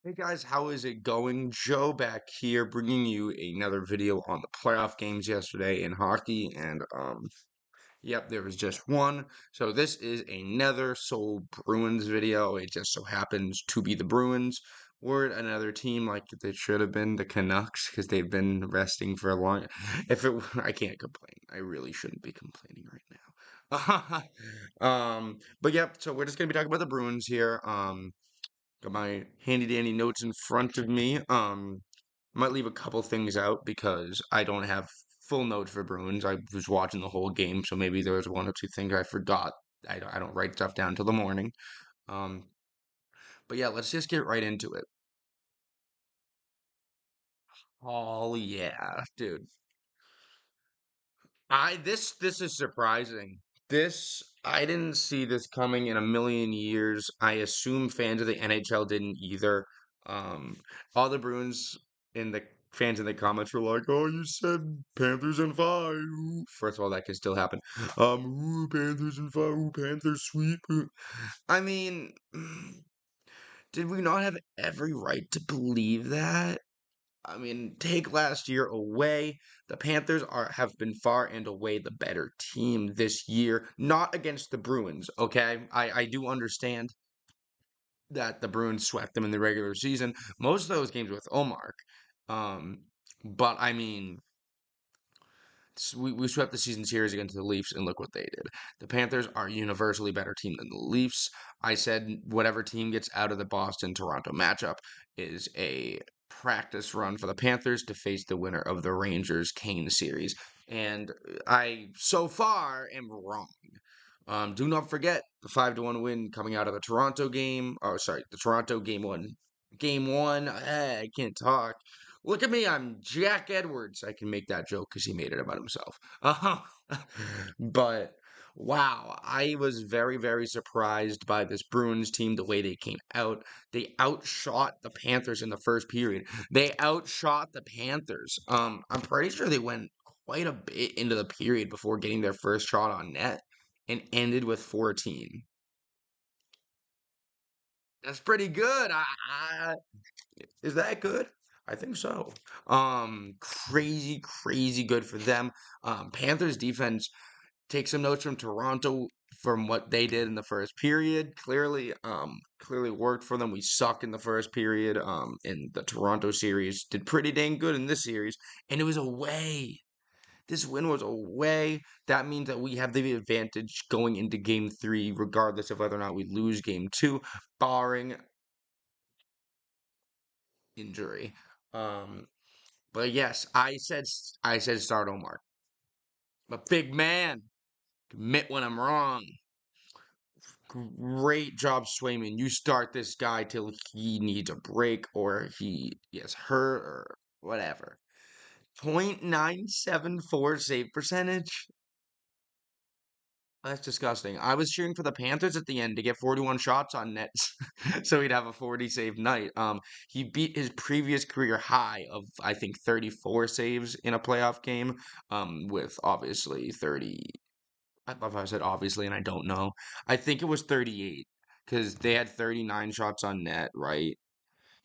Hey guys, how is it going? Joe back here bringing you another video on the playoff games yesterday in hockey. Yep, there was just one. So this is another Soul Bruins video. It just so happens to be the Bruins. We're another team like they should have been, the Canucks, because they've been resting for a long. If it, I can't complain. I really shouldn't be complaining right now. But yep. So we're just gonna be talking about the Bruins here. Got my handy dandy notes in front of me. I might leave a couple things out because I don't have full notes for Bruins. I was watching the whole game, so maybe there was one or two things I forgot. I don't write stuff down till the morning. Um, but yeah, let's just get right into it. Oh yeah, dude. This is surprising. This I didn't see this coming in a million years. I assume fans of the NHL didn't either. Um, all the Bruins and the fans in the comments were like, "Oh, you said Panthers in five." Ooh." First of all, that could still happen. Ooh, Panthers in five. Ooh, Panthers sweep. Ooh. I mean, did we not have every right to believe that? I mean, take last year away. The Panthers have been far and away the better team this year, not against the Bruins, okay? I do understand that the Bruins swept them in the regular season. Most of those games with Omar. Um, but I mean, we swept the season series against the Leafs, and look what they did. The Panthers are universally better team than the Leafs. I said whatever team gets out of the Boston Toronto matchup is a practice run for the Panthers to face the winner of the Rangers Kane series. And I so far am wrong. Do not forget the 5-1 win coming out of the Toronto game. Oh, sorry, the Toronto game one. Game one. I can't talk. Look at me, I'm Jack Edwards. I can make that joke because he made it about himself. But wow, I was very, very surprised by this Bruins team, the way they came out. They outshot the Panthers in the first period. They outshot the Panthers. I'm pretty sure they went quite a bit into the period before getting their first shot on net and ended with 14. That's pretty good. Is that good? I think so. Crazy, crazy good for them. Panthers defense take some notes from Toronto from what they did in the first period. Clearly worked for them. We suck in the first period. In the Toronto series, did pretty dang good in this series, and it was away. This win was away. That means that we have the advantage going into game three, regardless of whether or not we lose game two, barring injury. Um, but yes, I said start Omar. I'm a big man. Admit when I'm wrong. Great job, Swayman. You start this guy till he needs a break or he gets hurt or whatever. 0.974 save percentage. That's disgusting. I was cheering for the Panthers at the end to get 41 shots on net, so he'd have a 40 save night. He beat his previous career high of I think 34 saves in a playoff game. With obviously 30. I love how I said obviously, and I don't know. I think it was 38 because they had 39 shots on net, right?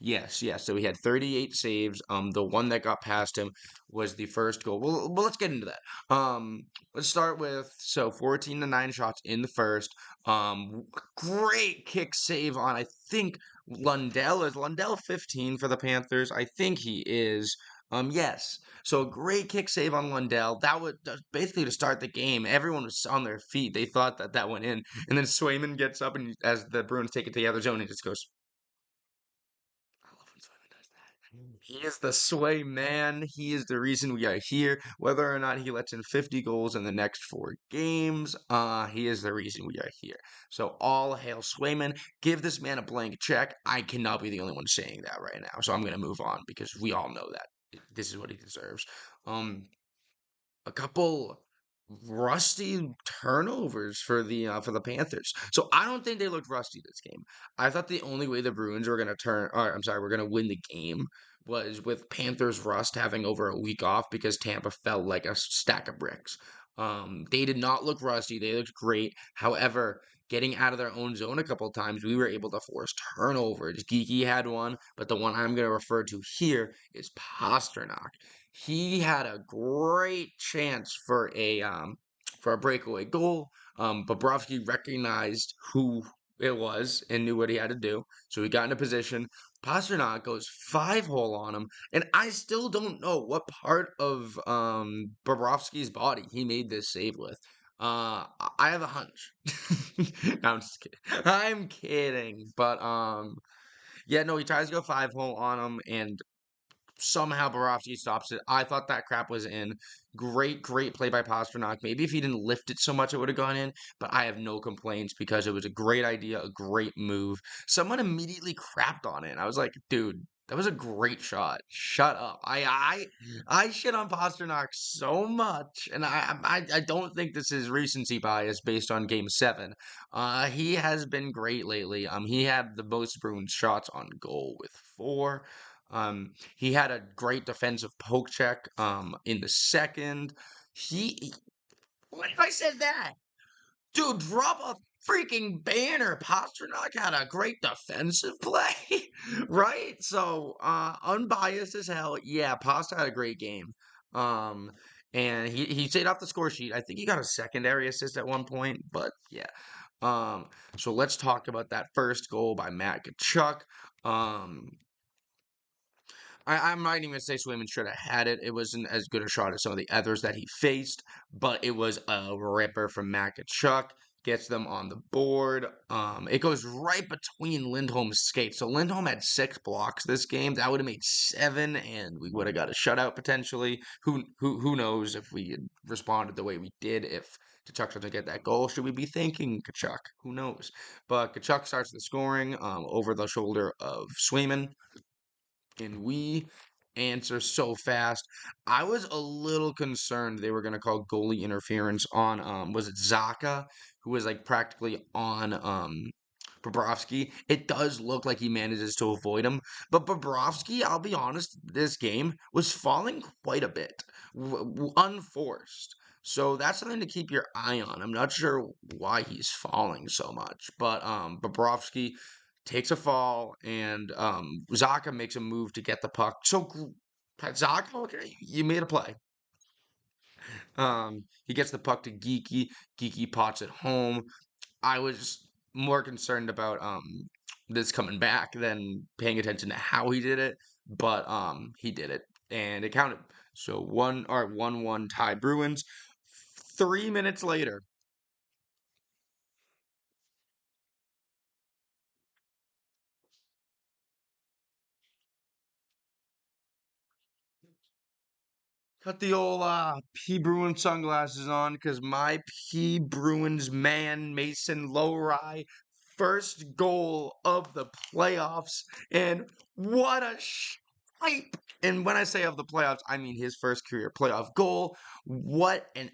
Yes, yes. So he had 38 saves. The one that got past him was the first goal. Well, let's get into that. Let's start with 14 to 9 shots in the first. Great kick save on I think Lundell. Is Lundell 15 for the Panthers? I think he is. Yes. So a great kick save on Lundell. That was basically to start the game. Everyone was on their feet. They thought that that went in, and then Swayman gets up and as the Bruins take it to the other zone, he just goes. I love when Swayman does that. He is the sway man. He is the reason we are here. Whether or not he lets in 50 goals in the next four games, he is the reason we are here. So all hail Swayman. Give this man a blank check. I cannot be the only one saying that right now. So I'm gonna move on because we all know that this is what he deserves. Um, a couple rusty turnovers for the Panthers. So I don't think they looked rusty this game. I thought the only way the Bruins were gonna were gonna win the game was with Panthers rust having over a week off because Tampa felt like a stack of bricks. They did not look rusty. They looked great. However, getting out of their own zone a couple of times, we were able to force turnovers. Geeky had one, but the one I'm going to refer to here is Pasternak. He had a great chance for a breakaway goal. Bobrovsky recognized who it was and knew what he had to do, so he got into position. Pasternak goes 5-hole on him, and I still don't know what part of Bobrovsky's body he made this save with. I have a hunch. No, I'm just kidding. I'm kidding. But yeah, no, he tries to go 5-hole on him, and somehow Borowski stops it. I thought that crap was in. Great, great play by Pasternak. Maybe if he didn't lift it so much, it would have gone in, but I have no complaints because it was a great idea, a great move. Someone immediately crapped on it. I was like, dude, that was a great shot. Shut up. I shit on Pasternak so much, and I don't think this is recency bias based on Game 7. He has been great lately. He had the most Bruins shots on goal with 4. He had a great defensive poke check in the second. What if I said that? Dude, drop a freaking banner. Pasternak had a great defensive play, right? So, unbiased as hell. Yeah, Pasta had a great game. Um, and he stayed off the score sheet. I think he got a secondary assist at one point, but yeah. Um, so let's talk about that first goal by Matt Tkachuk. Um, I'm not even gonna say Swayman should have had it. It wasn't as good a shot as some of the others that he faced, but it was a ripper from Makachuk. Gets them on the board. It goes right between Lindholm's skates. So Lindholm had 6 blocks this game. That would have made 7, and we would have got a shutout potentially. Who knows if we had responded the way we did if Kachuk doesn't get that goal? Should we be thanking Kachuk? Who knows? But Kachuk starts the scoring over the shoulder of Swayman, and we answer so fast. I was a little concerned they were going to call goalie interference on was it Zaka, who was like practically on Bobrovsky. It does look like he manages to avoid him, but Bobrovsky, I'll be honest, this game was falling quite a bit, unforced. So that's something to keep your eye on. I'm not sure why he's falling so much, but Bobrovsky takes a fall, and Zaka makes a move to get the puck. So Zaka, okay, you made a play. He gets the puck to Geeky. Geeky pots it home. I was more concerned about this coming back than paying attention to how he did it, but he did it, and it counted. So 1-1 tie Bruins. 3 minutes later, cut the old P. Bruin sunglasses on because my P. Bruins man, Mason Lowry, first goal of the playoffs. And what a hype! And when I say of the playoffs, I mean his first career playoff goal. What an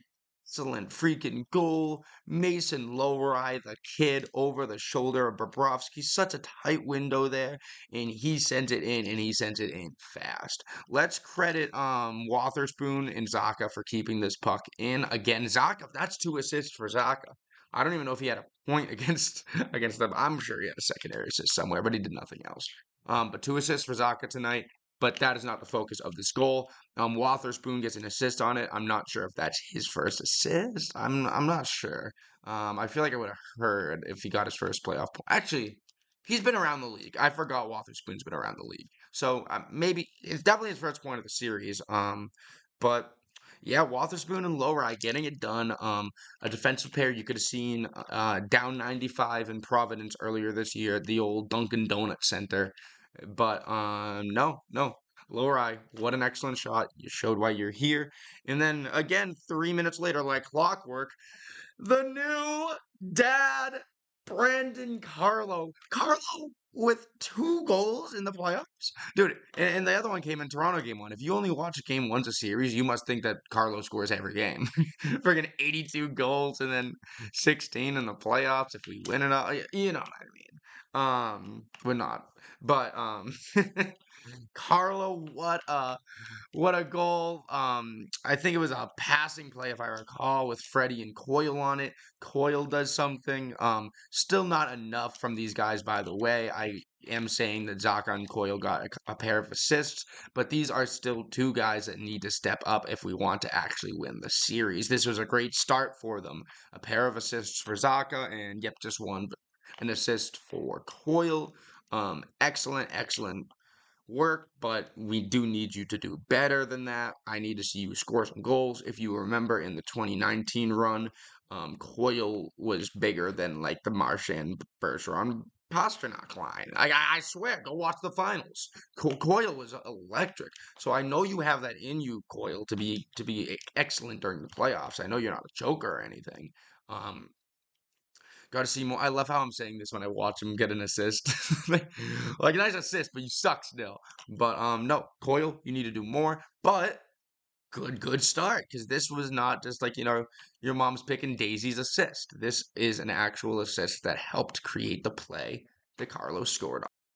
excellent freaking goal. Mason Lowry, the kid over the shoulder of Bobrovsky. Such a tight window there. And he sends it in, and he sends it in fast. Let's credit Wotherspoon and Zaka for keeping this puck in. Again, Zaka, that's 2 assists for Zaka. I don't even know if he had a point against them. I'm sure he had a secondary assist somewhere, but he did nothing else. But 2 assists for Zaka tonight. But that is not the focus of this goal. Wotherspoon gets an assist on it. I'm not sure if that's his first assist. I'm not sure. I feel like I would have heard if he got his first playoff point. Actually, he's been around the league. I forgot Wotherspoon's been around the league. So maybe it's definitely his first point of the series. But yeah, Wotherspoon and Lowry getting it done. A defensive pair you could have seen down 95 in Providence earlier this year at the old Dunkin' Donuts Center. But no. Lowry, what an excellent shot. You showed why you're here. And then again, 3 minutes later, like clockwork, the new dad, Brandon Carlo. Carlo with 2 goals in the playoffs. Dude, and the other one came in Toronto game 1. If you only watch game once a series, you must think that Carlo scores every game. Friggin' 82 goals and then 16 in the playoffs if we win it all. You know what I mean. We're not. But Carlo, what a goal. I think it was a passing play, if I recall, with Freddie and Coyle on it. Coyle does something. Still not enough from these guys, by the way. I am saying that Zaka and Coyle got a pair of assists, but these are still two guys that need to step up if we want to actually win the series. This was a great start for them. A pair of assists for Zaka, and yep, just an assist for Coyle. Excellent work, but we do need you to do better than that. I need to see you score some goals. If you remember in the 2019 run, Coyle was bigger than like the Marchand Bergeron Pasternak line. I swear, go watch the finals. Coyle was electric. So I know you have that in you, Coyle, to be excellent during the playoffs. I know you're not a joker or anything. Um, Got to see more. I love how I'm saying this when I watch him get an assist. Like a nice assist, but you suck still. But no, Coyle, you need to do more. But good start, because this was not just like, your mom's picking Daisy's assist. This is an actual assist that helped create the play that Carlos scored